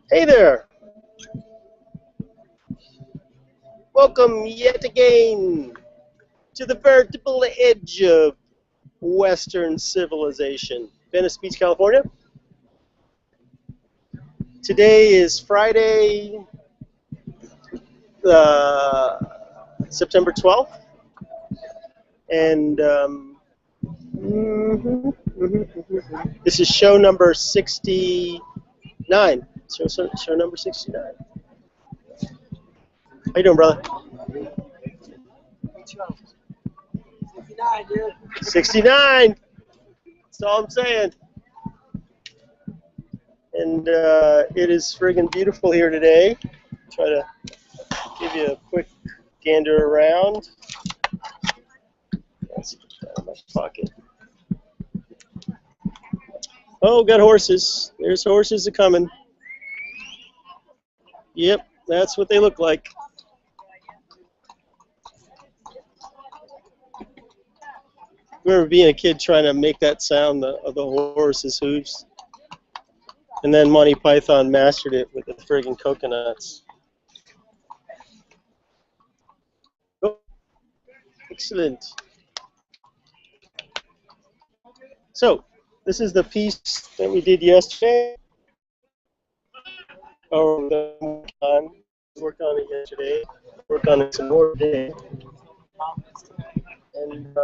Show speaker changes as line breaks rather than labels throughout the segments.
Hey there! Welcome yet again to the veritable edge of Western civilization, Venice Beach, California. Today is Friday, September 12th, and this is show number 69. Show number 69. How you doing, brother?
69, dude.
69! That's all I'm saying. And it is friggin' beautiful here today. Try to give you a quick gander around. Let's put that in my pocket. Oh, got horses. There's horses a coming. Yep, that's what they look like. I remember being a kid trying to make that sound of the horse's hooves. And then Monty Python mastered it with the friggin' coconuts. Oh, excellent. So, this is the piece that we did yesterday. Oh, worked on it yesterday. Worked on it some more today. And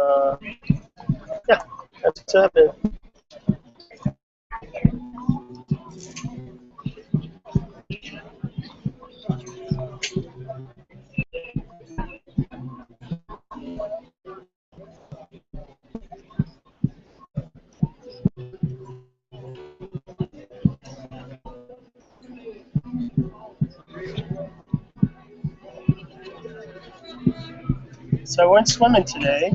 yeah, that's what's happening. So I went swimming today.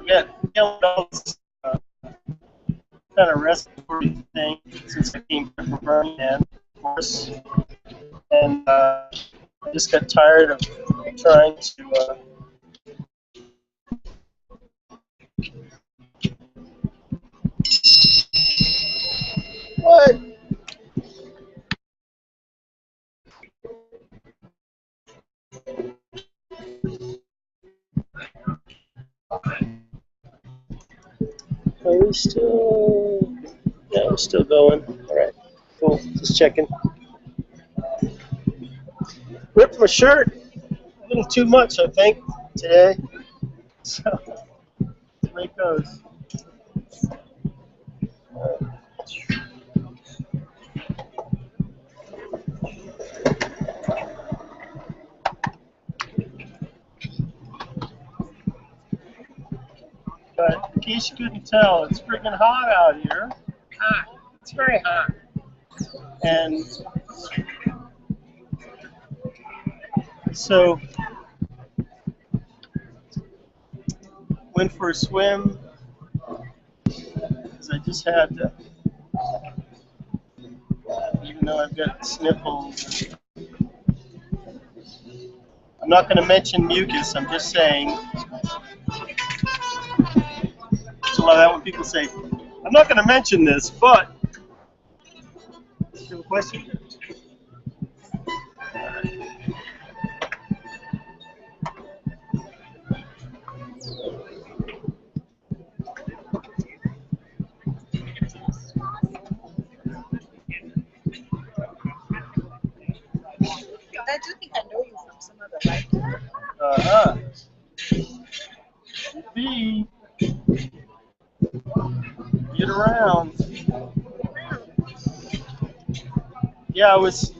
Yeah, kind of respiratory thing since I came back from Birmingham, of course. And I just got tired of trying to what? Are we still? Yeah, we're still going. All right, cool. Just checking. Ripped my shirt a little too much, I think, today. So, that's the way it goes. But in case you couldn't tell, it's freaking hot out here. Hot. It's very hot. And so, went for a swim because I just had to, even though I've got sniffles. I'm not going to mention mucus, I'm just saying. It's a lot of that when people say, I'm not going to mention this, but. Do you have a question?
I do think I know you from some other life.
Uh-huh. B. Get around. Yeah, I was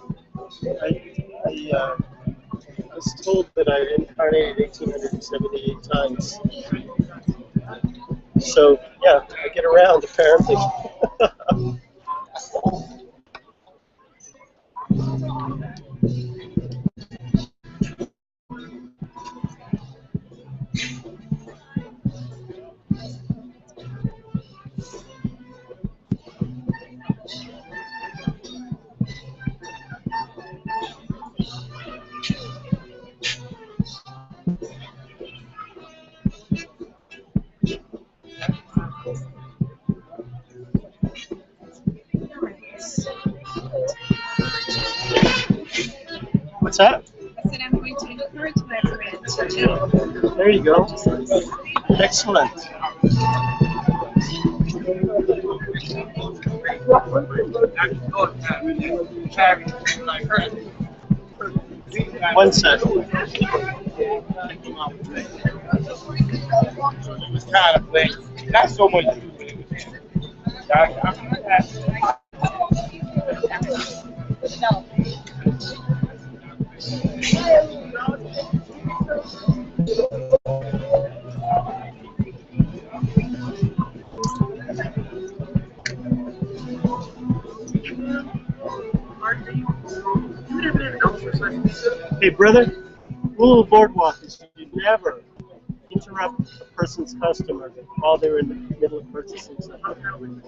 told that I incarnated 1,878 times. So, yeah, I get around, apparently. What's that?
I said I'm going to encourage my friends to do.
There you go. Excellent. One second.
Not so much.
Hey, brother, rule of boardwalk is you never interrupt a person's customer while they're in the middle of purchasing something.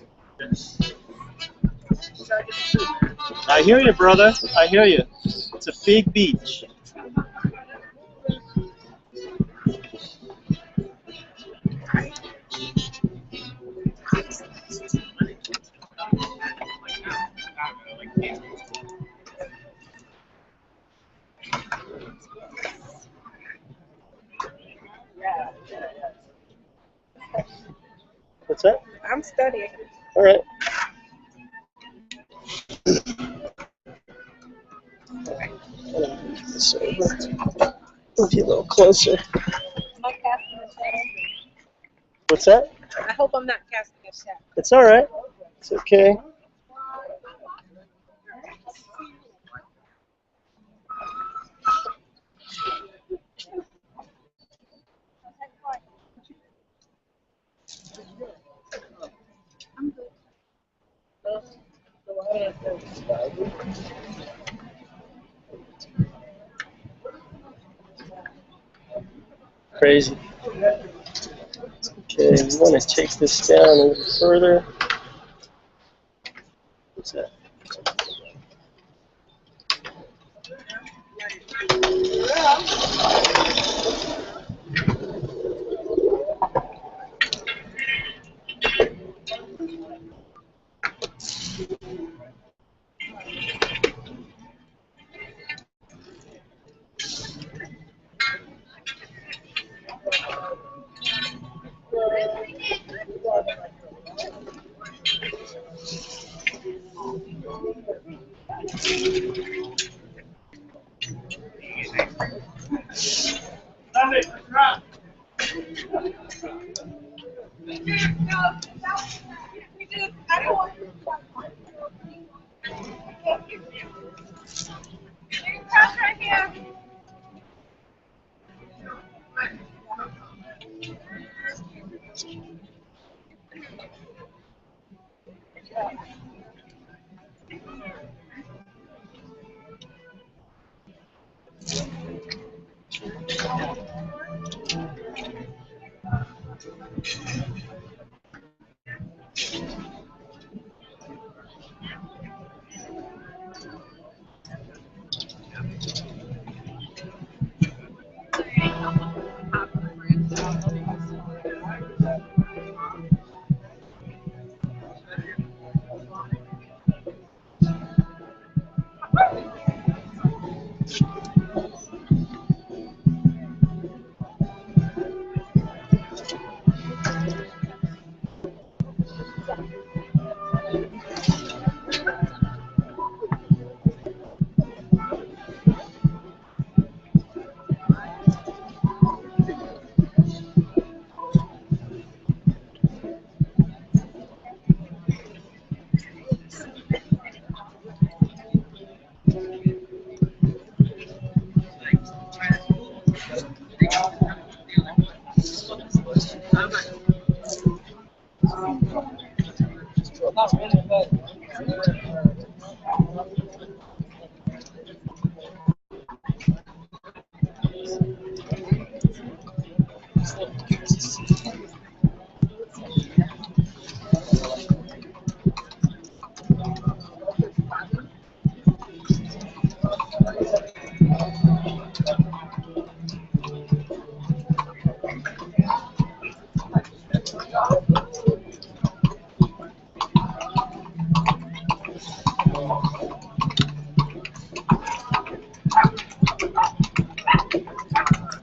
I hear you, brother. I hear you. It's a big beach. What's that?
I'm studying.
All right. This over. Move you a little closer.
Am I casting a shadow?
What's that?
I hope I'm not casting a shadow.
It's all right. It's okay. Crazy. Okay, we want to take this down a little further. What's that?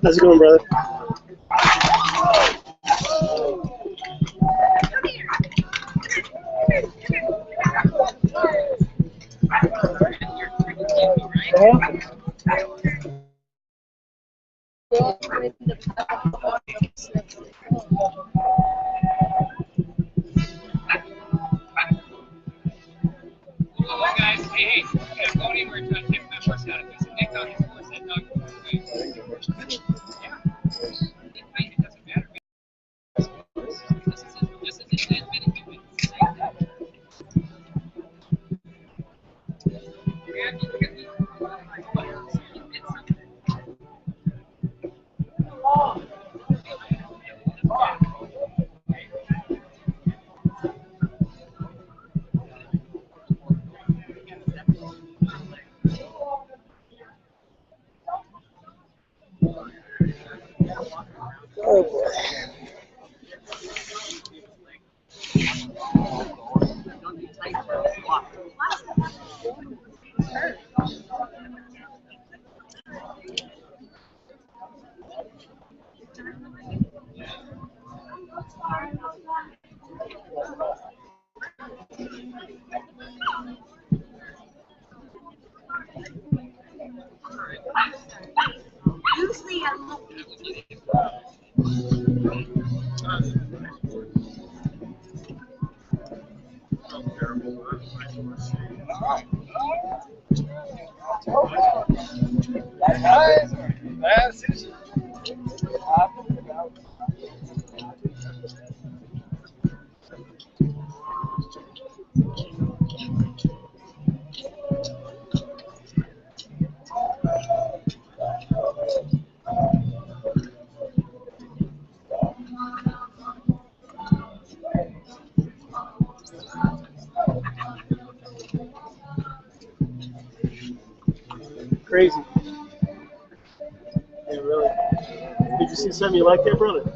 How's it going, brother?
Hello, guys. Hey, hey, don't anywhere to take that horse out of this. Nick on his horse, that dog. Yeah. It doesn't matter. This is it.
Oh boy.
Usually I look.
Crazy. Yeah, really. Did you see something you like there, brother?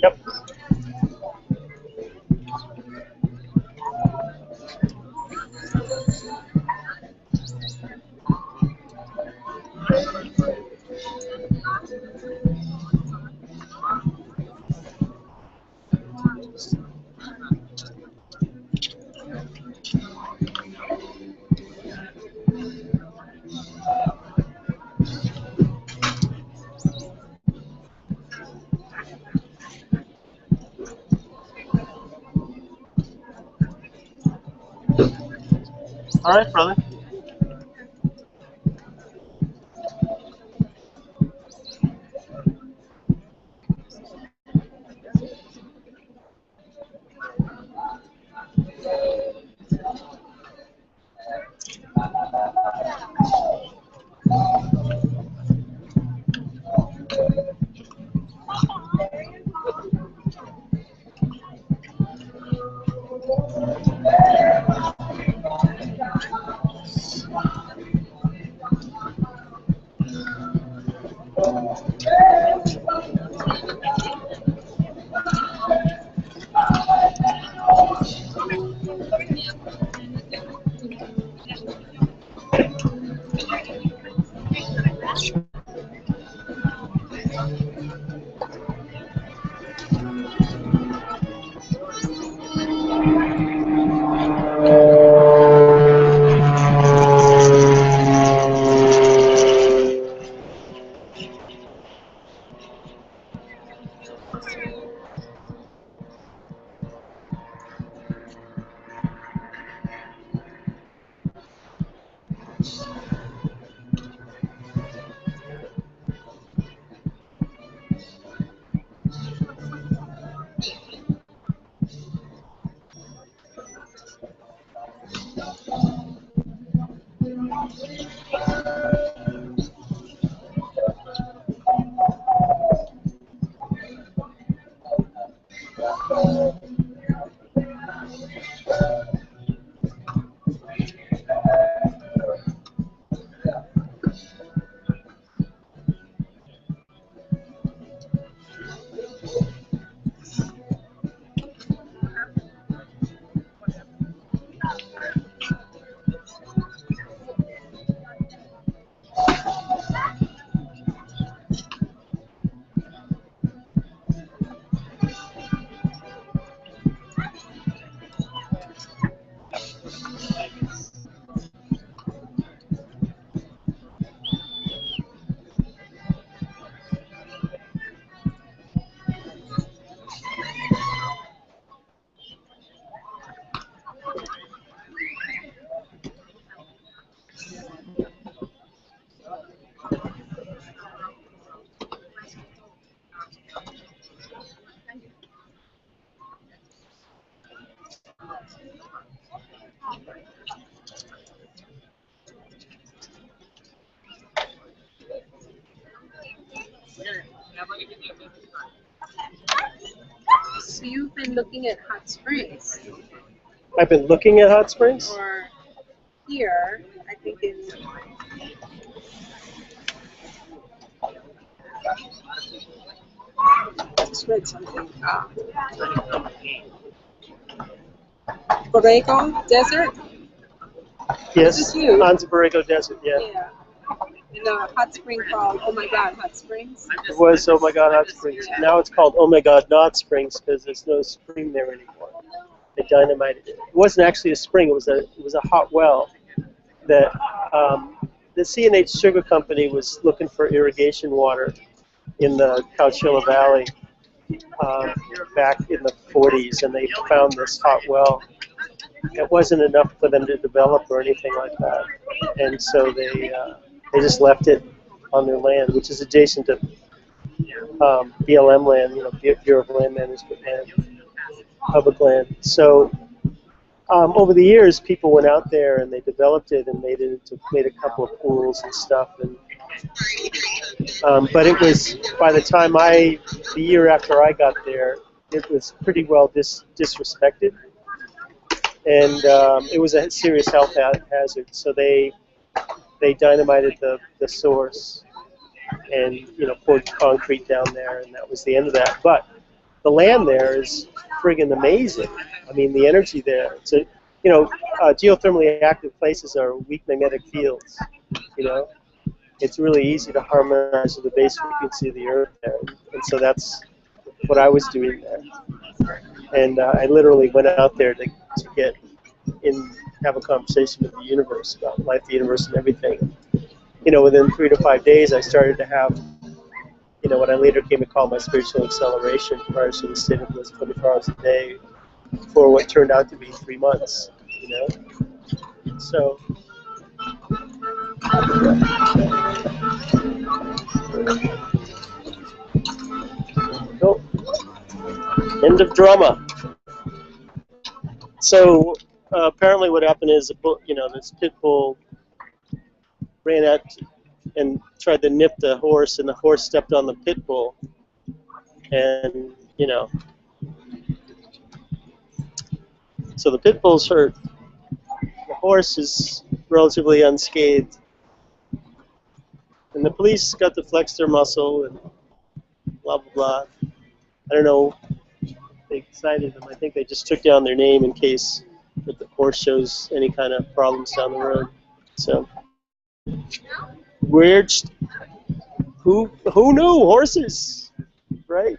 Yep. All right, brother.
So you've been looking at hot springs,
I've been looking at hot springs.
or here, I think it's. I just read something. Borrego Desert.
Yes,
This is you.
Anza Borrego Desert, yeah.
Yeah. In a hot spring called Oh My God Hot Springs.
It was Oh My God Hot Springs. Now it's called Oh My God Not Springs because there's no spring there anymore. They dynamited it. It wasn't actually a spring. It was a hot well that the C&H Sugar Company was looking for irrigation water in the Coachella Valley back in the 40s, and they found this hot well. It wasn't enough for them to develop or anything like that, and so they just left it on their land, which is adjacent to BLM land, Bureau of Land Management land, public land. So over the years, people went out there and they developed it and made a couple of pools and stuff. And but it was, by the time the year after I got there, it was pretty well disrespected, and it was a serious health hazard. So they dynamited the source and poured concrete down there, and that was the end of that. But the land there is friggin' amazing. I mean, the energy there. It's geothermally active places are weak magnetic fields. It's really easy to harmonize with the base frequency of the earth there, and so that's what I was doing there. And I literally went out there to have a conversation with the universe about life, the universe, and everything. Within 3 to 5 days, I started to have, what I later came to call my spiritual acceleration, where I was in a state of bliss 24 hours a day for what turned out to be 3 months. So. Oh. End of drama. So apparently, what happened is, this pit bull ran out and tried to nip the horse, and the horse stepped on the pit bull, and so the pit bull's hurt. The horse is relatively unscathed, and the police got to flex their muscle and blah blah blah. I don't know. They cited them. I think they just took down their name in case that the horse shows any kind of problems down the road. So weird. Who knew horses, right?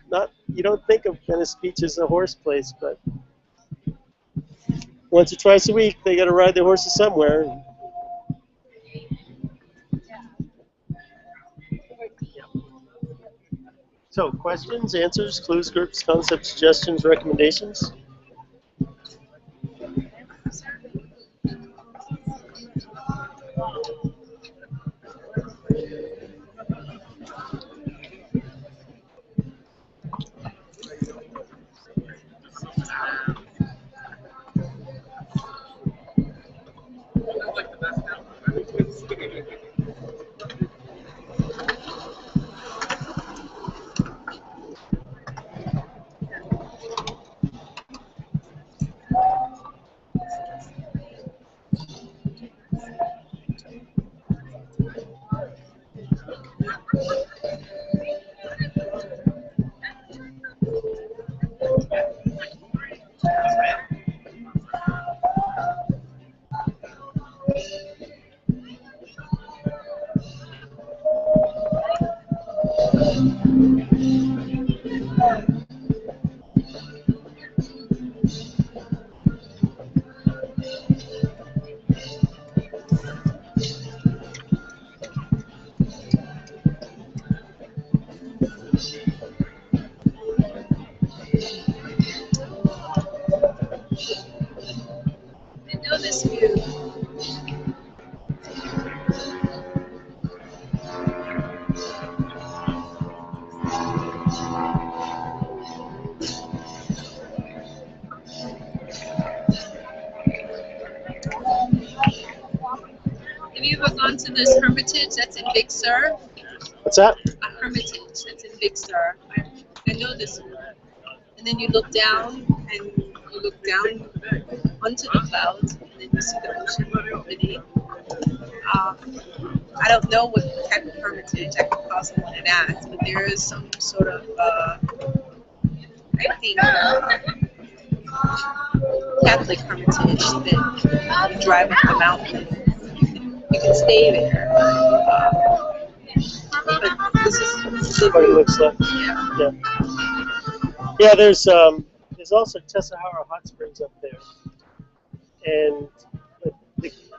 You don't think of Venice Beach as a horse place, but once or twice a week they got to ride their horses somewhere. So, questions, answers, clues, groups, concepts, suggestions, recommendations?
Have you ever gone to this hermitage that's in Big Sur?
What's that?
A hermitage that's in Big Sur. I know this one. And then you look down onto the clouds, and then you see the ocean beneath. I don't know what type of hermitage. I could call someone and ask, but there is some sort of, I think, Catholic hermitage that you drive up the mountain. You can stay there. But this is
What it looks like.
yeah.
Yeah, there's also Tessahara Hot Springs up there, and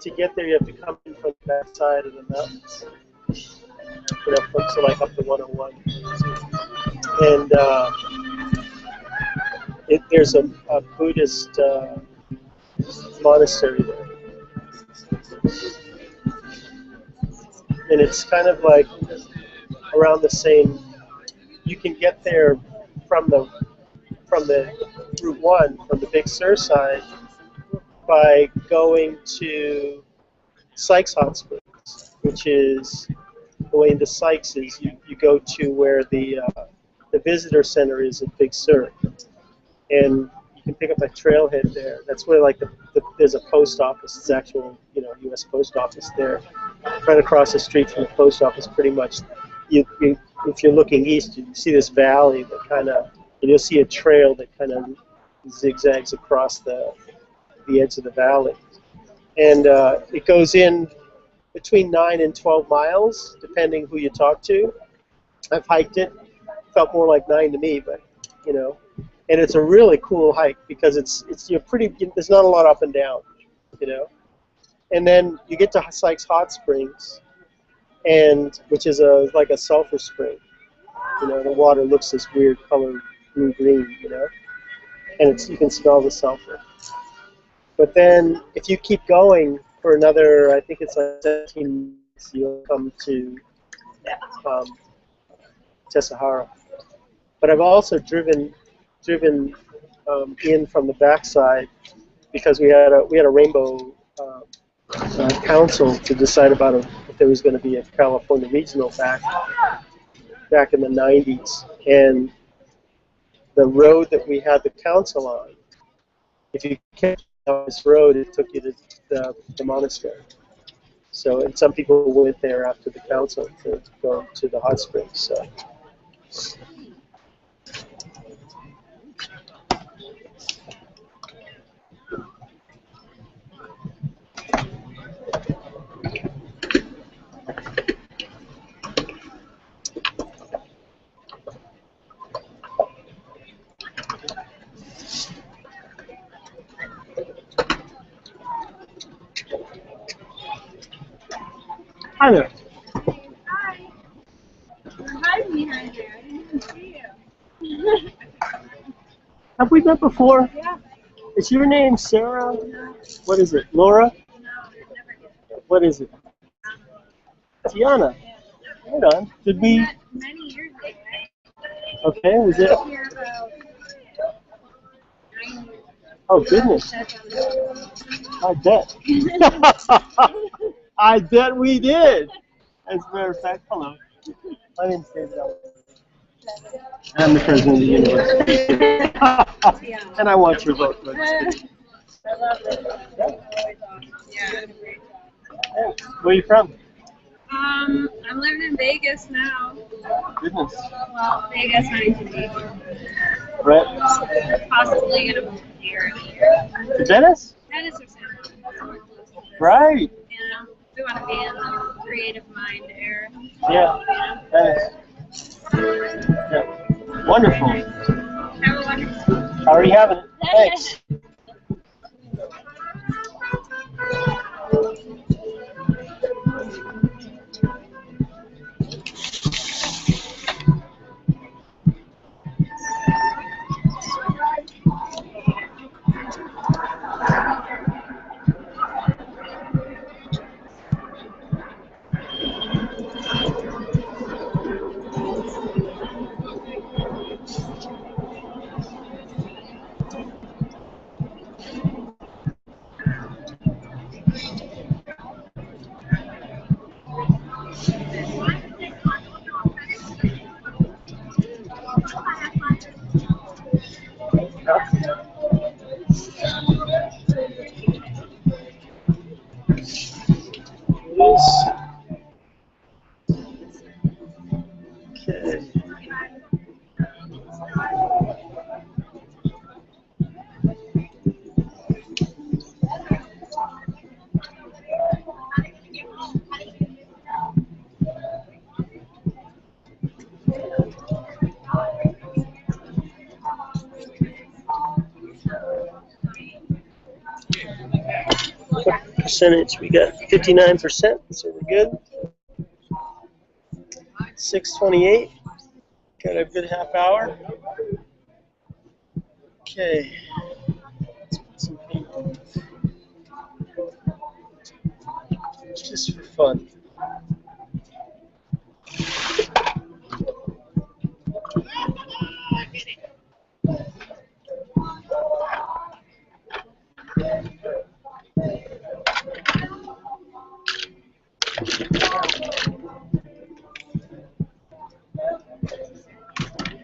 to get there you have to come in from the back side of the mountains, so like up to 101, and there's a Buddhist monastery there, and it's kind of like around the same. You can get there from the Route 1, from the Big Sur side, by going to Sykes Hot Springs, which is the way into Sykes is you go to where the visitor center is at Big Sur, and you can pick up a trailhead there. That's where there's a post office. It's actual U.S. post office there, right across the street from the post office. Pretty much, if you're looking east, you see this valley that kind of, and you'll see a trail that kind of zigzags across the edge of the valley, and it goes in between 9 and 12 miles, depending who you talk to. I've hiked it. Felt more like 9 to me, but and it's a really cool hike because there's not a lot up and down, and then you get to Sykes Hot Springs, and which is like a sulfur spring. The water looks this weird color, blue-green, and you can smell the sulfur. But then if you keep going for another, I think it's like 17 minutes, you'll come to Tessahara. But I've also driven in from the backside because we had a rainbow council to decide about if there was going to be a California regional back in the 90s, and the road that we had the council on, if you kept on this road, it took you to the monastery. So, and some people went there after the council to go to the hot springs. So. Hi there.
Hi. You're hiding behind there. I didn't even see you.
Have we met before?
Yeah.
Is your name Sarah?
No.
What is it? Laura?
No, never get.
What is it? Tiana.
Yeah.
Right on. Did we?
Met many years ago.
Okay. Was it?
I was here about 9 years ago.
Oh goodness.
That's how
I bet. I bet we did. As a matter of fact, hello. My name's David. I'm the president of the university. And I want your vote.
I love it. Always awesome. Yeah, you did a great job.
Where are you from?
I'm living in Vegas now.
Goodness.
Well, Vegas 1980.
Right.
Possibly gonna move here in a year.
To Venice?
Venice or San Francisco.
Right.
We want to be in the creative mind era.
Yeah. Venice. Yeah. Wonderful.
Have a wonderful.
How are you having it? Thanks. Percentage, we got 59%, so we're good. 6:28, got a good half hour. Okay, let's put some paint on. Just for fun.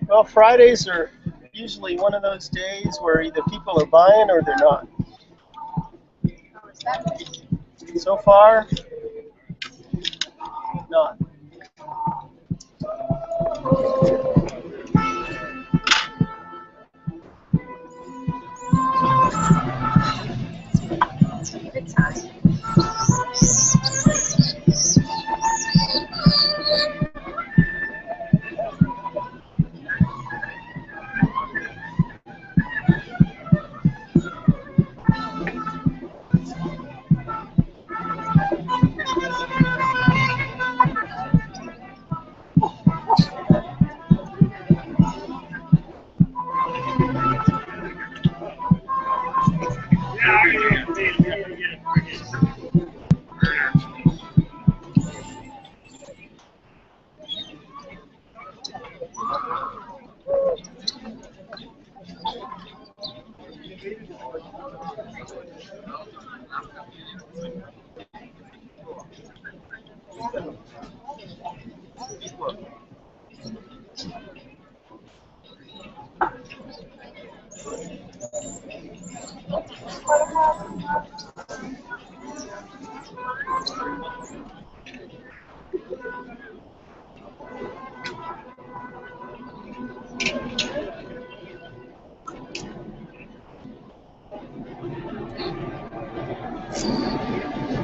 Well, Fridays are usually one of those days where either people are buying or they're not. So far, not.
Good time.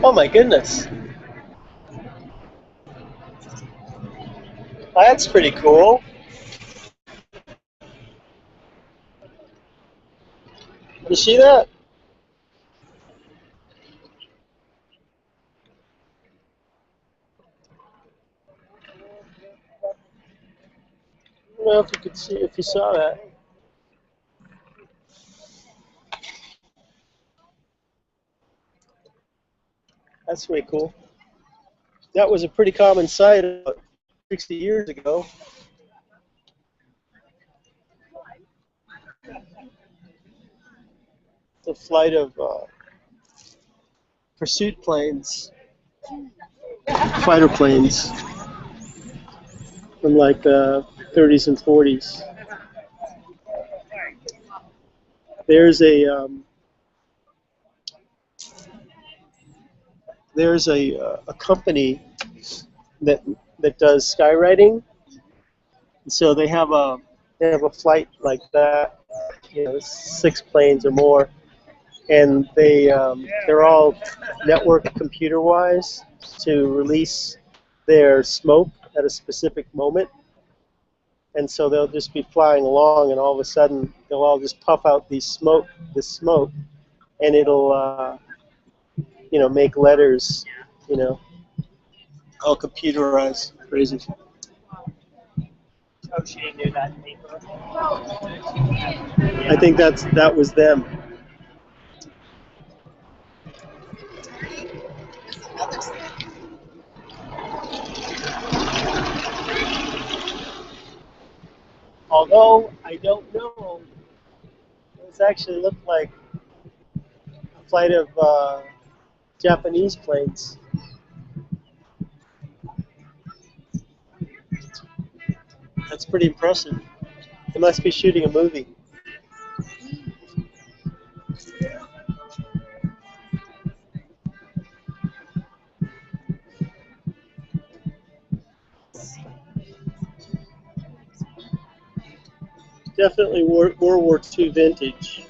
Oh my goodness. That's pretty cool. You see that? I don't know if you could see, if you saw that. That's way cool. That was a pretty common sight about 60 years ago. The flight of pursuit planes, fighter planes from like the 30s and 40s. There's a company that does skywriting, and so they have a flight like that, 6 planes or more, and they're all networked computer-wise to release their smoke at a specific moment, and so they'll just be flying along, and all of a sudden they'll all just puff out this smoke, and it'll make letters, all computerized. Crazy.
Oh, she didn't do that paper.
I think that was them. Although I don't know, those actually look like a flight of Japanese planes. That's pretty impressive. They must be shooting a movie. Definitely World War II vintage.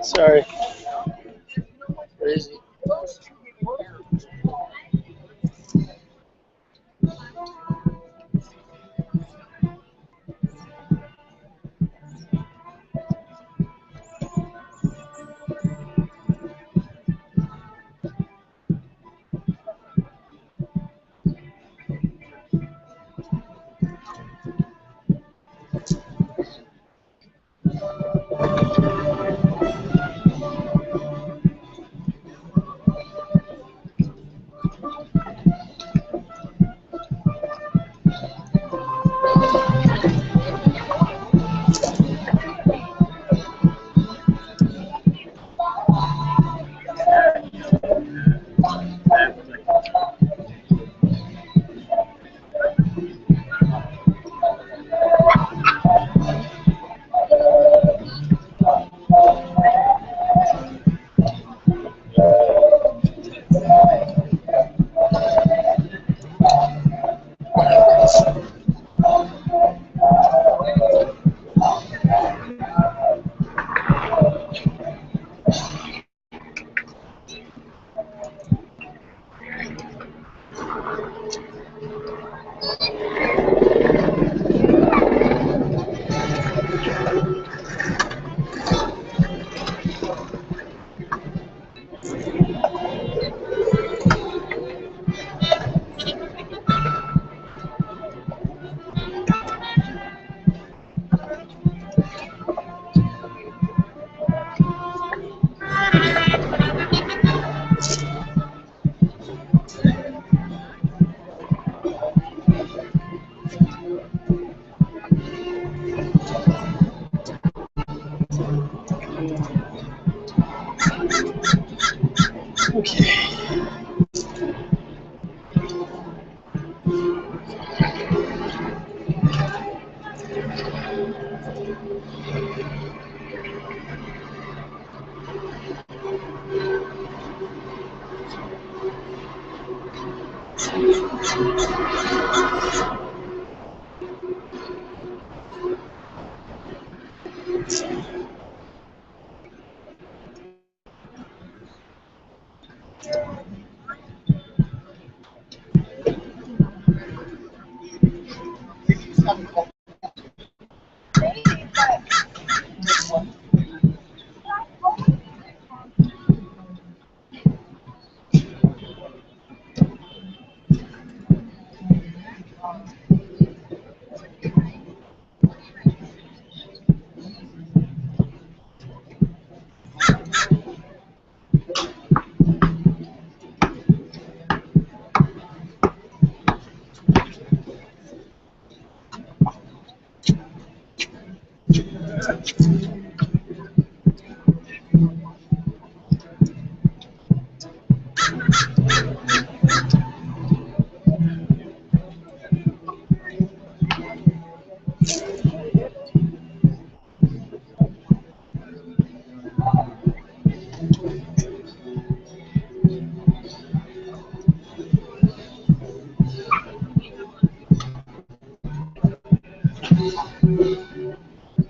Sorry. Crazy.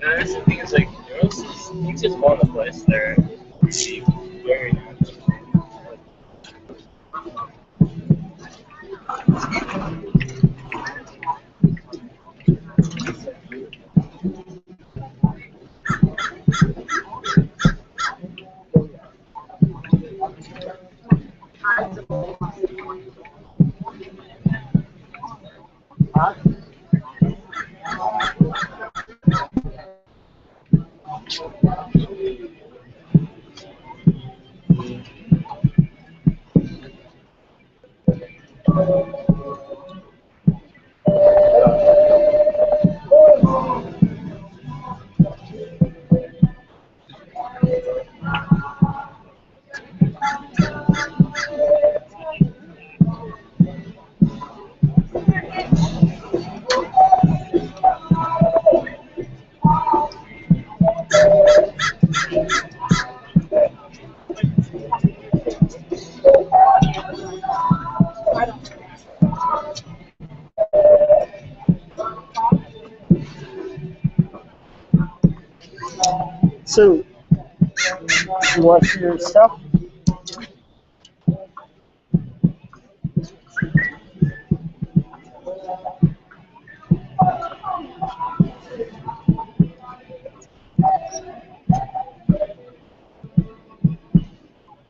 And that's the thing is like you just go in the place there, see very natural.
So You want your stuff?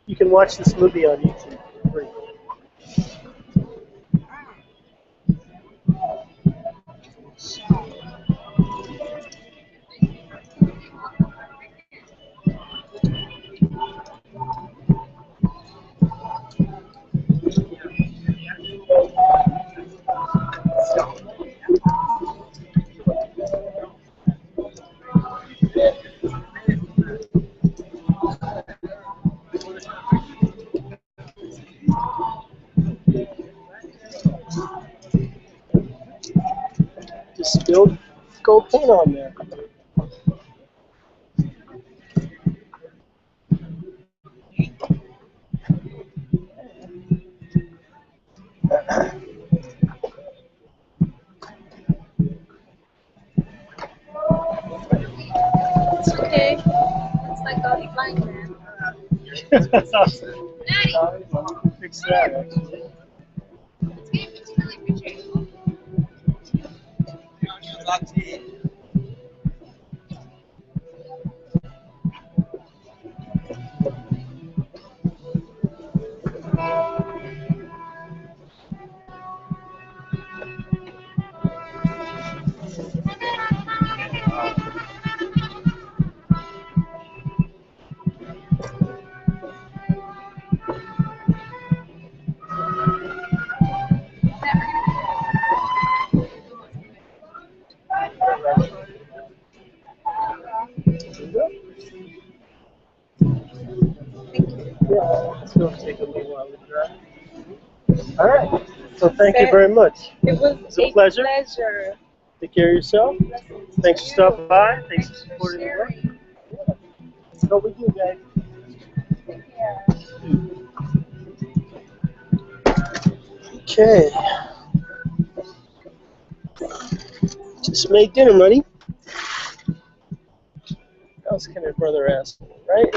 You can watch this movie on YouTube for free. Just spilled gold paint on there.
It's okay. It's like a blind man.
Fix that, actually.
It's really appreciated.
Yeah, it's going to take a little while to dry. All right. So thank you very much.
It was
It's a pleasure.
pleasure.
Take care of yourself. Thanks for stopping by. Thanks for supporting the work. Yeah. That's what we do, guys. Okay. Just made dinner, buddy. That was kind of brother asshole, right?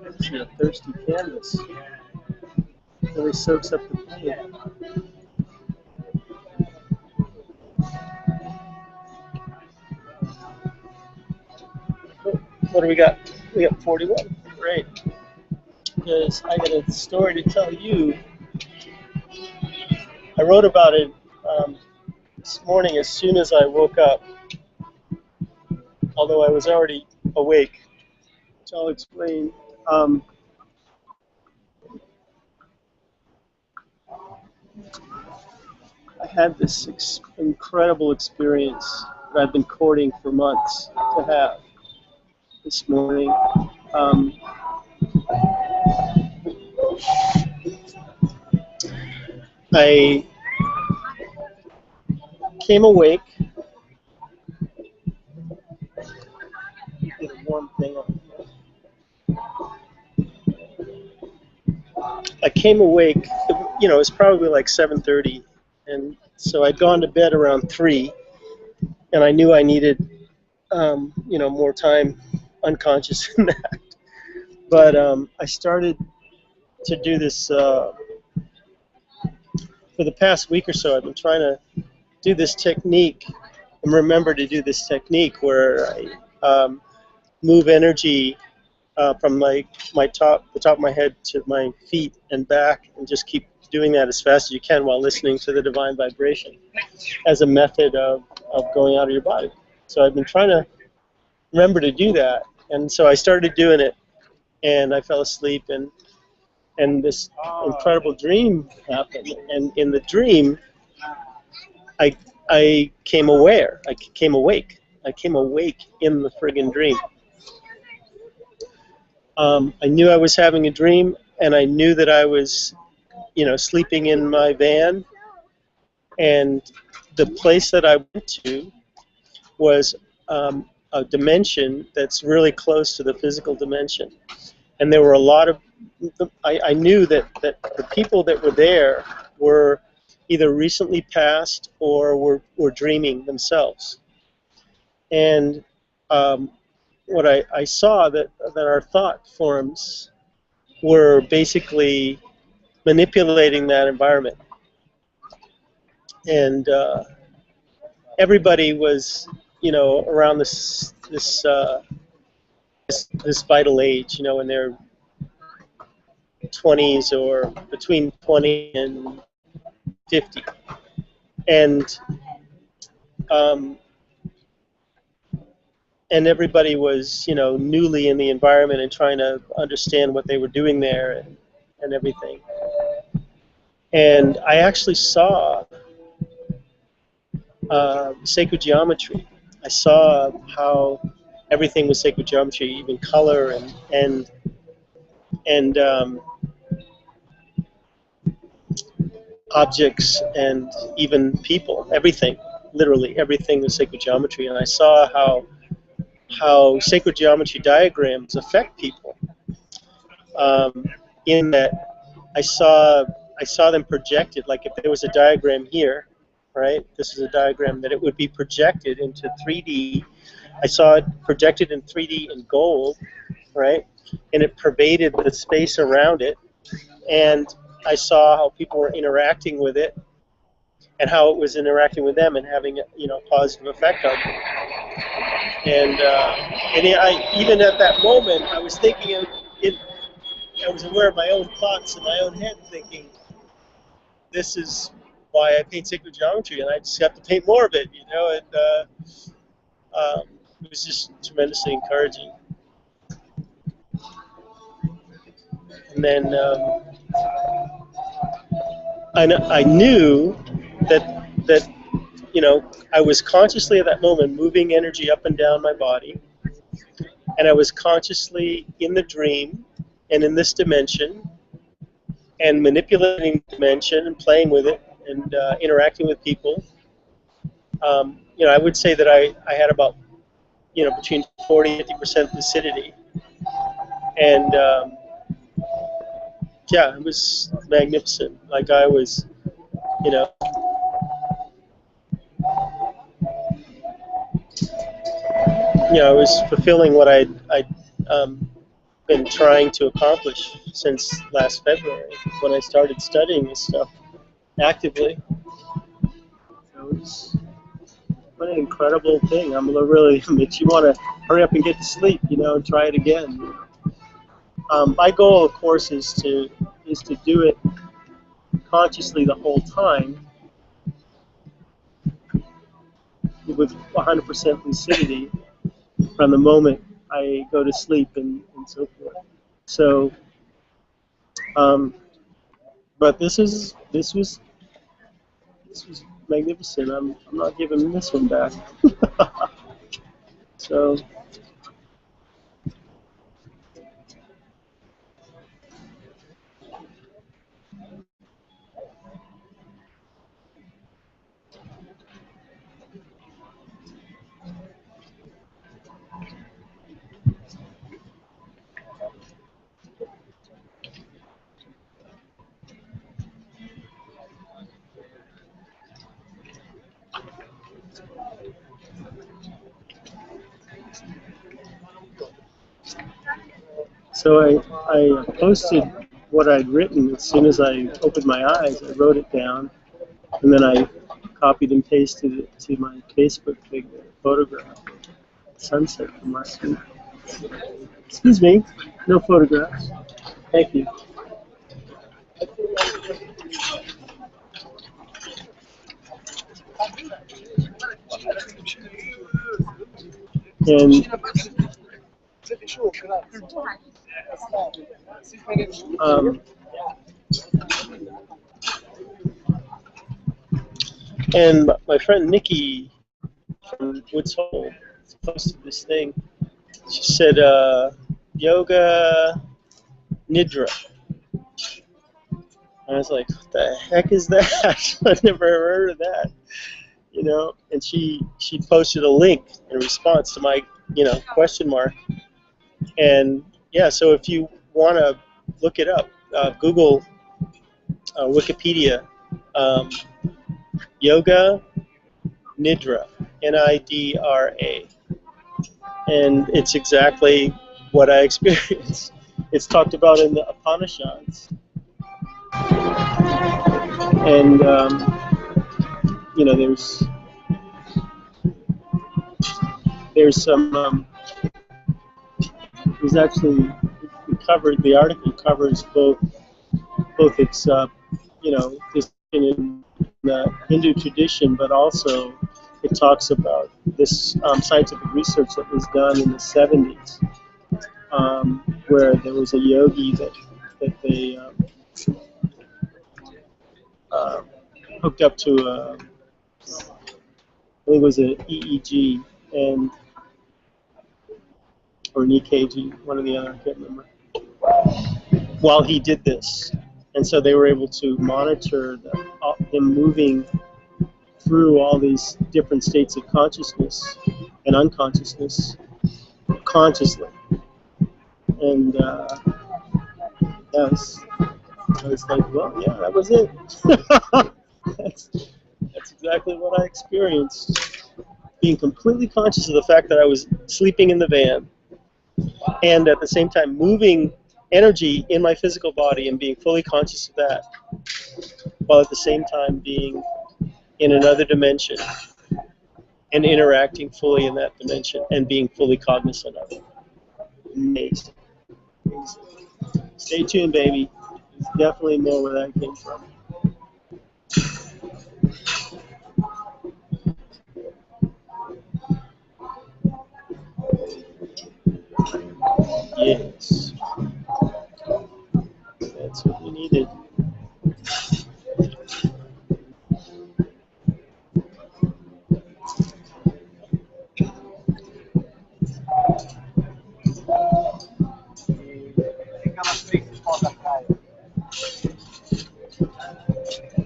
Actually, a thirsty canvas. Really soaks up the paint. What do we got? We got 41. Great. Because I got a story to tell you. I wrote about it this morning as soon as I woke up, although I was already awake, which I'll explain. I had this incredible experience that I've been courting for months to have this morning. I came awake. Get a warm thing on. I came awake. You know, it was probably like 7:30, and so I'd gone to bed around 3, and I knew I needed, you know, more time unconscious than that. But I started to do this for the past week or so. I've been trying to do this technique and remember to do this technique where I move energy from the top of my head to my feet and back, and just keep doing that as fast as you can while listening to the divine vibration as a method of going out of your body. So I've been trying to remember to do that, and so I started doing it, and I fell asleep, and this incredible dream happened. And in the dream, I came aware. I came awake. I came awake in the friggin' dream. I knew I was having a dream, and I knew that I was, you know, sleeping in my van. And the place that I went to was a dimension that's really close to the physical dimension. And there were a lot of, I knew that the people that were there were either recently passed or were dreaming themselves. And what I saw that our thought forms were basically manipulating that environment. And everybody was, you know, around this vital age, you know, in their 20s or between 20 and 50, and everybody was, you know, newly in the environment and trying to understand what they were doing there and everything. And I actually saw sacred geometry. I saw how everything was sacred geometry, even color and objects and even people. Everything, literally everything was sacred geometry. And I saw how sacred geometry diagrams affect people. In that, I saw them projected. Like if there was a diagram here, right? This is a diagram that it would be projected into 3D. I saw it projected in 3D in gold, right? And it pervaded the space around it. And I saw how people were interacting with it, and how it was interacting with them and having, you know, a positive effect on them. And even at that moment, I was thinking of it. I was aware of my own thoughts in my own head, thinking, "This is why I paint sacred geometry, and I just have to paint more of it." You know, and it was just tremendously encouraging. And then I knew that you know, I was consciously at that moment moving energy up and down my body, and I was consciously in the dream and in this dimension and manipulating the dimension and playing with it and interacting with people. You know, I would say that I had about, you know, between 40 and 50% lucidity, and yeah, it was magnificent. Like I was, you know, I was fulfilling what I'd been trying to accomplish since last February when I started studying this stuff actively. So it's what an incredible thing. I'm really, makes you want to hurry up and get to sleep, you know, and try it again. My goal, of course, is to do it consciously the whole time with 100% lucidity from the moment I go to sleep and so forth. So, but this was magnificent. I'm not giving this one back. So. So I posted what I'd written as soon as I opened my eyes. I wrote it down, and then I copied and pasted it to my Facebook photograph. Sunset from last week. Excuse me, no photographs. Thank you. And my friend Nikki from Woods Hole posted this thing. She said, yoga nidra. I was like, what the heck is that? I've never heard of that. You know, and she posted a link in response to my, you know, question mark. And yeah, so if you want to look it up, Google, Wikipedia, yoga nidra, Nidra, and it's exactly what I experienced. It's talked about in the Upanishads, and you know, there's some there's actually the article covers both its you know, this in the Hindu tradition, but also it talks about this scientific research that was done in the 70s, where there was a yogi that they hooked up to I think it was an EEG or an EKG, one or the other, I can't remember, while he did this. And so they were able to monitor him moving through all these different states of consciousness and unconsciousness consciously. And I was like, well, yeah, that was it. that's exactly what I experienced. Being completely conscious of the fact that I was sleeping in the van, and at the same time moving energy in my physical body and being fully conscious of that, while at the same time being in another dimension and interacting fully in that dimension and being fully cognizant of it. Amazing. Amazing. Stay tuned, baby. There's definitely more where that came from. Yes. That's what we needed.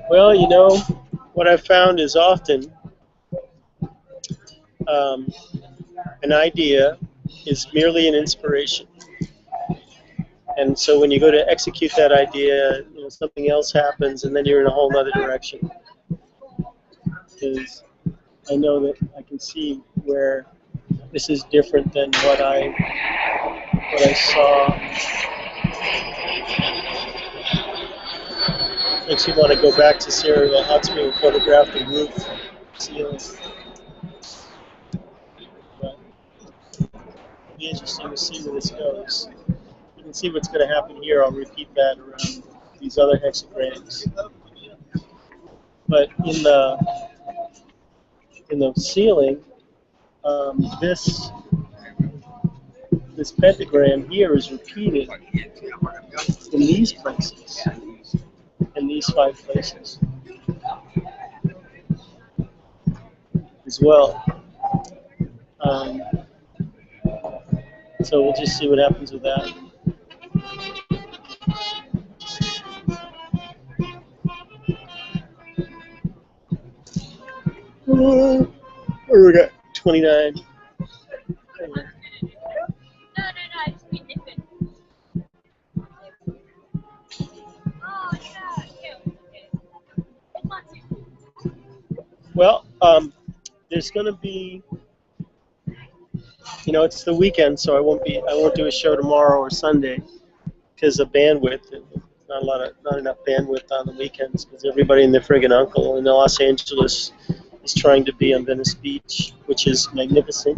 Well, you know, what I've found is often an idea is merely an inspiration. And so when you go to execute that idea, you know, something else happens, and then you're in a whole other direction. Because I know that I can see where this is different than what I saw. Makes you want to go back to Serial Hot Spring and photograph the roof seals. But it'll be interesting to see where this goes. You can see what's going to happen here. I'll repeat that around these other hexagrams. But in the ceiling, this pentagram here is repeated in these places, in these 5 places as well. So we'll just see what happens with that. What do we got? 29. Well, there's going to be, you know, it's the weekend, so I won't do a show tomorrow or Sunday because of bandwidth. Not enough bandwidth on the weekends because everybody and their friggin' uncle in Los Angeles is trying to be on Venice Beach, which is magnificent.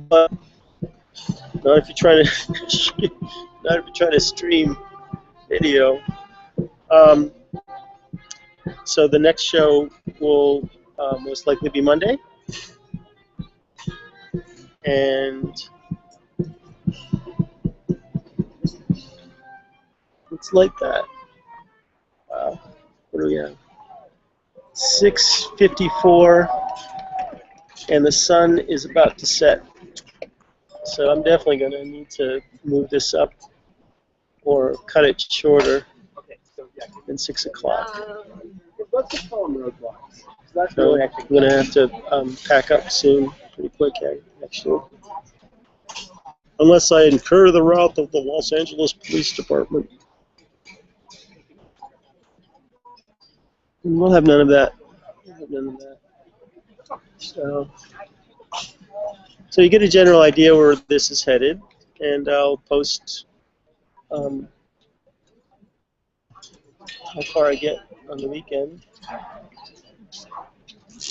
But not if you're trying to stream video. So the next show will most likely be Monday, and it's like that. Wow, what do we have? 6:54, and the sun is about to set. So I'm definitely going to need to move this up or cut it shorter than 6 o'clock.
What's the phone roadblocks?
So I'm going to have to pack up soon, pretty quick, actually. unless I incur the wrath of the Los Angeles Police Department. And we'll have none of that. We'll have none of that. So you get a general idea where this is headed, and I'll post how far I get on the weekend,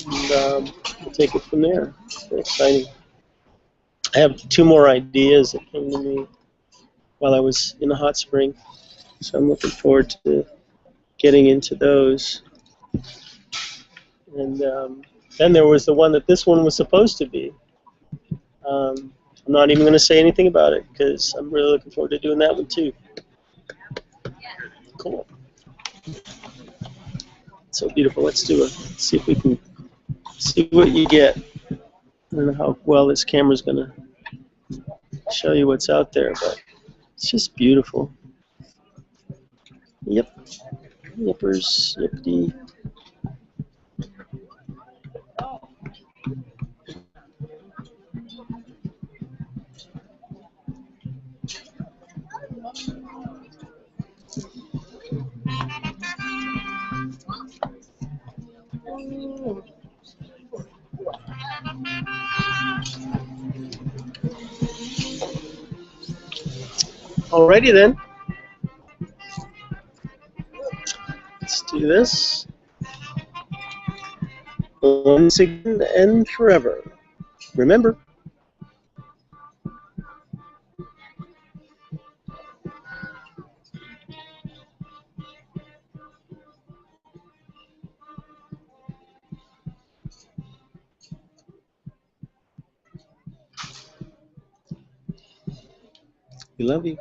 and we'll take it from there. Very exciting. I have 2 more ideas that came to me while I was in the hot spring, so I'm looking forward to getting into those. And then there was the one that this one was supposed to be. I'm not even going to say anything about it because I'm really looking forward to doing that one too. Cool. So beautiful. Let's do it. Let's see if we can see what you get. I don't know how well this camera's going to show you what's out there, but it's just beautiful. Yep. Yippers. Yippity. Alrighty then. Let's do this. Once again and forever. Remember, we love you.